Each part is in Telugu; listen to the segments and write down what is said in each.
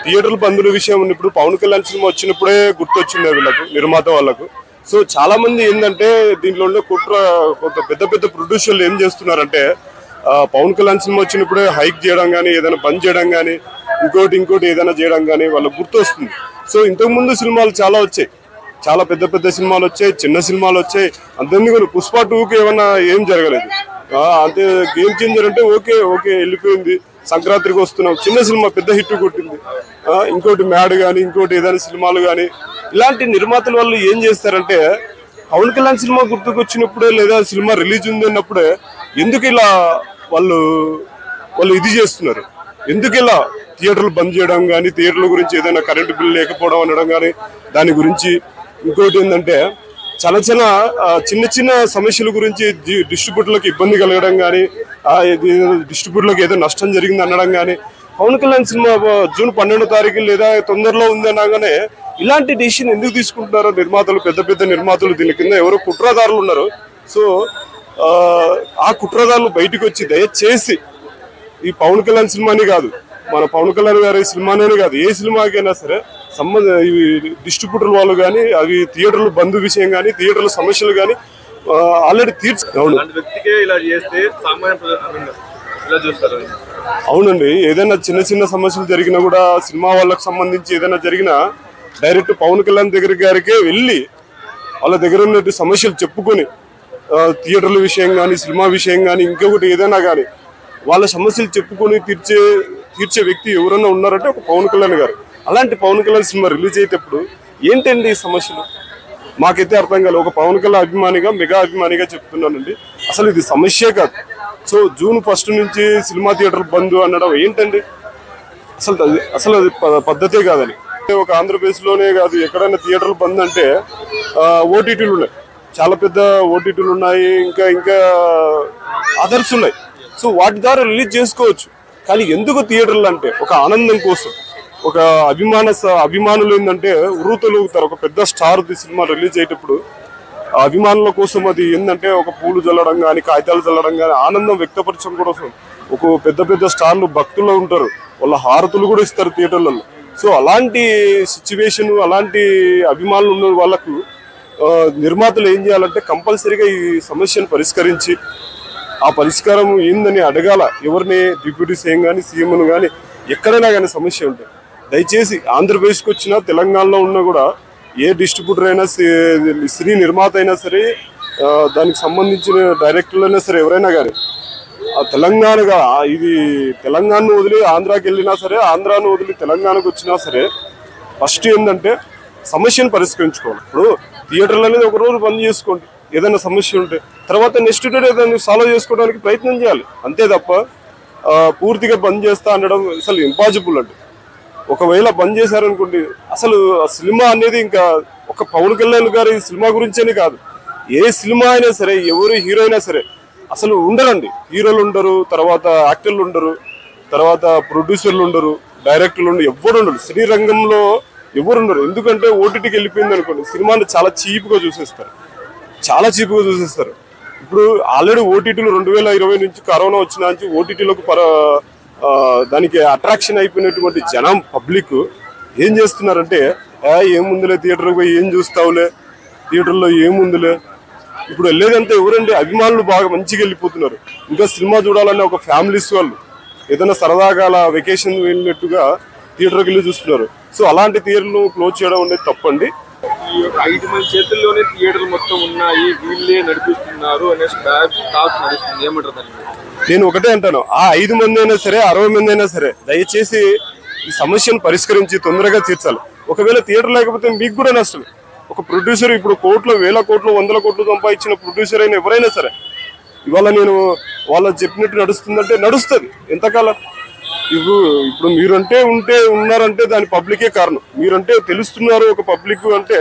థియేటర్ల బంధుల విషయం ఇప్పుడు పవన్ కళ్యాణ్ సినిమా వచ్చినప్పుడే గుర్తొచ్చింది వీళ్ళకు, నిర్మాత వాళ్ళకు. సో చాలా మంది ఏంటంటే దీంట్లో ఉండే కొంత పెద్ద పెద్ద ప్రొడ్యూసర్లు ఏం చేస్తున్నారంటే పవన్ కళ్యాణ్ సినిమా వచ్చినప్పుడే హైక్ చేయడం కానీ, ఏదైనా బంద్ చేయడం కానీ, ఇంకోటి ఏదైనా చేయడం కానీ వాళ్ళకు గుర్తొస్తుంది. సో ఇంతకుముందు సినిమాలు చాలా వచ్చాయి, చాలా పెద్ద పెద్ద సినిమాలు వచ్చాయి, చిన్న సినిమాలు వచ్చాయి. అంతెందుకు పుష్ప 2కి ఏమన్నా ఏం జరగలేదు. అంతే గేమ్ చేంజర్ అంటే ఓకే వెళ్ళిపోయింది, సంక్రాంతికి వస్తున్నాం, చిన్న సినిమా పెద్ద హిట్ కొట్టింది. ఇంకోటి మ్యాడ్ కానీ, ఇంకోటి ఏదైనా సినిమాలు కానీ, ఇలాంటి నిర్మాతల వాళ్ళు ఏం చేస్తారంటే పవన్ కళ్యాణ్ సినిమా గుర్తుకొచ్చినప్పుడే లేదా సినిమా రిలీజ్ ఉంది అన్నప్పుడే ఎందుకు ఇలా వాళ్ళు ఇది చేస్తున్నారు, ఎందుకు ఇలా థియేటర్లు బంద్ చేయడం కానీ, థియేటర్ల గురించి ఏదైనా కరెంటు బిల్లు లేకపోవడం అనడం కానీ, దాని గురించి. ఇంకోటి ఏంటంటే చిన్న చిన్న సమస్యల గురించి డిస్ట్రిబ్యూటర్లకు ఇబ్బంది కలగడం కానీ, డిస్ట్రిబ్యూటర్లకు ఏదో నష్టం జరిగింది అనడం కానీ. పవన్ కళ్యాణ్ సినిమా జూన్ 12వ తారీఖు లేదా తొందరలో ఉంది అనగానే ఇలాంటి డిసిషన్ ఎందుకు తీసుకుంటున్నారో నిర్మాతలు, పెద్ద పెద్ద నిర్మాతలు. దీని కింద ఎవరో కుట్రదారులు ఉన్నారు. సో ఆ కుట్రదారులు బయటకు వచ్చి దయచేసి ఈ పవన్ కళ్యాణ్ సినిమాని కాదు, మన పవన్ కళ్యాణ్ గారి సినిమానే కాదు, ఏ సినిమాకైనా సరే డిస్ట్రిబ్యూటర్ వాళ్ళు కానీ, అవి థియేటర్లు బంద్ విషయం కానీ, థియేటర్ల సమస్యలు కానీ ఆల్రెడీ అవునండి. ఏదైనా చిన్న సమస్యలు జరిగినా కూడా, సినిమా వాళ్ళకి సంబంధించి ఏదైనా జరిగినా డైరెక్ట్ పవన్ కళ్యాణ్ గారికే వెళ్ళి వాళ్ళ దగ్గర ఉన్నట్టు సమస్యలు చెప్పుకొని, థియేటర్ల విషయం కానీ, సినిమా విషయం కానీ, ఇంకొకటి ఏదైనా కానీ వాళ్ళ సమస్యలు చెప్పుకొని తీర్చే వ్యక్తి ఎవరన్నా ఉన్నారంటే ఒక పవన్ కళ్యాణ్ గారు. అలాంటి పవన్ కళ్యాణ్ సినిమా రిలీజ్ అయ్యేటప్పుడు ఏంటండి ఈ సమస్యలు మాకైతే అర్థం కాలేదు. ఒక పవన్ కళ్యాణ్ అభిమానిగా, మెగా అభిమానిగా చెప్తున్నానండి, అసలు ఇది సమస్యే కాదు. సో జూన్ 1 నుంచి సినిమా థియేటర్ బంద్ అనడం ఏంటండి, అసలు అది పద్ధతే కాదని. ఒక ఆంధ్రప్రదేశ్లోనే కాదు, ఎక్కడైనా థియేటర్లు బంద్ అంటే ఓటీటీలు ఉన్నాయి, చాలా పెద్ద ఓటీటీలు ఉన్నాయి, ఇంకా అదర్స్ ఉన్నాయి. సో వాటి ద్వారా రిలీజ్ చేసుకోవచ్చు. కానీ ఎందుకు థియేటర్లు అంటే ఒక ఆనందం కోసం, ఒక అభిమానులు ఏంటంటే ఉర్రూతలూగుతారు. ఒక పెద్ద స్టార్ సినిమా రిలీజ్ అయ్యేటప్పుడు అభిమానుల కోసం అది ఏంటంటే ఒక పూలు చల్లడం కానీ, కాగితాలు చల్లడం కానీ, ఆనందం వ్యక్తపరచడం కోసం ఒక పెద్ద స్టార్లు భక్తులు ఉంటారు, వాళ్ళ హారతులు కూడా ఇస్తారు థియేటర్లలో. సో అలాంటి సిచ్యువేషన్, అలాంటి అభిమానులు ఉన్న వాళ్ళకు నిర్మాతలు ఏం చేయాలంటే కంపల్సరీగా ఈ సమస్యను పరిష్కరించి, ఆ పరిష్కారం ఏందని అడగాల ఎవరిని, డిప్యూటీ సీఎం కానీ, సీఎంను కానీ, ఎక్కడైనా కానీ సమస్య ఉంటాయి. దయచేసి ఆంధ్రప్రదేశ్కి వచ్చినా, తెలంగాణలో ఉన్నా కూడా ఏ డిస్ట్రిబ్యూటర్ అయినా, సినీ నిర్మాత అయినా సరే, దానికి సంబంధించిన డైరెక్టర్లు అయినా సరే, ఎవరైనా కానీ తెలంగాణగా ఇది తెలంగాణను వదిలి ఆంధ్రాకి వెళ్ళినా సరే, ఆంధ్రాను వదిలి తెలంగాణకు వచ్చినా సరే ఫస్ట్ ఏంటంటే సమస్యను పరిష్కరించుకోవాలి. ఇప్పుడు థియేటర్లు అనేది ఒక రోజు బంద్ చేసుకోండి, ఏదైనా సమస్య ఉంటే తర్వాత నెక్స్ట్ డే దాన్ని సాల్వ్ చేసుకోవడానికి ప్రయత్నం చేయాలి. అంతే తప్ప పూర్తిగా బంద్ చేస్తా అనడం అసలు ఇంపాసిబుల్ అండి. ఒకవేళ బంద్ చేశారనుకోండి, అసలు సినిమా అనేది ఇంకా ఒక పవన్ కళ్యాణ్ గారి సినిమా గురించేనే కాదు, ఏ సినిమా అయినా సరే, ఎవరు హీరో అయినా సరే అసలు ఉండరండి. హీరోలు ఉండరు, తర్వాత యాక్టర్లు ఉండరు, తర్వాత ప్రొడ్యూసర్లు ఉండరు, డైరెక్టర్లు ఉండరు, ఎవరు ఉండరు, సినీ రంగంలో ఎవరు ఉండరు. ఎందుకంటే ఓటీటీకి వెళ్ళిపోయింది అనుకోండి, సినిమాని చాలా చీప్గా చూసేస్తారు. ఇప్పుడు ఆల్రెడీ ఓటీటీలు 2020 నుంచి కరోనా వచ్చిన నుంచి ఓటీటీలకు దానికి అట్రాక్షన్ అయిపోయినటువంటి జనం, పబ్లిక్ ఏం చేస్తున్నారంటే ఏముందిలే థియేటర్కి పోయి ఏం చూస్తావులే, థియేటర్లో ఏముందిలే. ఇప్పుడు వెళ్ళేదంతా ఎవరండి, అభిమానులు బాగా మంచిగా వెళ్ళిపోతున్నారు. ఇంకా సినిమా చూడాలనే ఒక ఫ్యామిలీస్ వాళ్ళు ఏదైనా సరదాగా అలా వెకేషన్ వెళ్ళినట్టుగా థియేటర్కి వెళ్ళి చూస్తున్నారు. సో అలాంటి థియేటర్లు క్లోజ్ చేయడం అనేది తప్పండి. ఈ 5 మంది చేతుల్లోనే థియేటర్లు మొత్తం ఉన్నాయి, వీళ్ళే నడిపిస్తున్నారు అనేసి టాక్ నడుస్తుంది, ఏమంటారు? నేను ఒకటే అంటాను, ఆ 5 మంది అయినా సరే, 60 మంది అయినా సరే, దయచేసి ఈ సమస్యను పరిష్కరించి తొందరగా తీర్చాలి. ఒకవేళ థియేటర్ లేకపోతే మీకు కూడా నష్టం. ఒక ప్రొడ్యూసర్ ఇప్పుడు కోట్లు, వేల కోట్లు, 100 కోట్లు సంపాదించిన ప్రొడ్యూసర్ అయినా ఎవరైనా సరే, ఇవాళ నేను వాళ్ళు చెప్పినట్టు నడుస్తుందంటే నడుస్తుంది ఎంతకాలం. ఇప్పుడు మీరంటే ఉన్నారంటే దాని పబ్లికే కారణం. మీరంటే తెలుస్తున్నారు ఒక పబ్లిక్ అంటే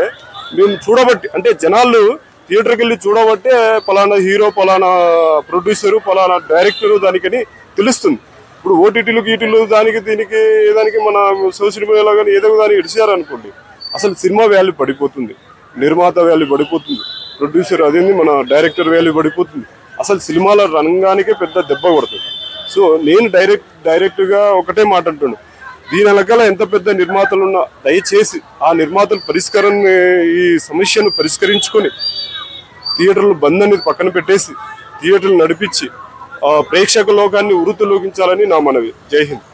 మేము చూడబట్టి, అంటే జనాలు థియేటర్కి వెళ్ళి చూడబట్టే పలానా హీరో, పలానా ప్రొడ్యూసరు, పలానా డైరెక్టరు దానికని తెలుస్తుంది. ఇప్పుడు ఓటీటీలు గీటీలు దానికి మన సోషల్ మీడియాలో కానీ ఏదో దాన్ని ఇడిచారనుకోండి, అసలు సినిమా వాల్యూ పడిపోతుంది, నిర్మాత వాల్యూ పడిపోతుంది, ప్రొడ్యూసర్ అదేంది మన డైరెక్టర్ వాల్యూ పడిపోతుంది. అసలు సినిమాల రంగానికే పెద్ద దెబ్బ కొడుతుంది. సో నేను డైరెక్ట్గా ఒకటే మాట అంటున్నాను, దీని వెనకాల ఎంత పెద్ద నిర్మాతలు ఉన్నా దయచేసి ఆ నిర్మాతలు ఈ సమస్యను పరిష్కరించుకొని థియేటర్లు బంద్ అనేది పక్కన పెట్టేసి థియేటర్లు నడిపించి ప్రేక్షక లోకాన్ని ఉరుతులోకించాలని నా మనవి. జై హింద్.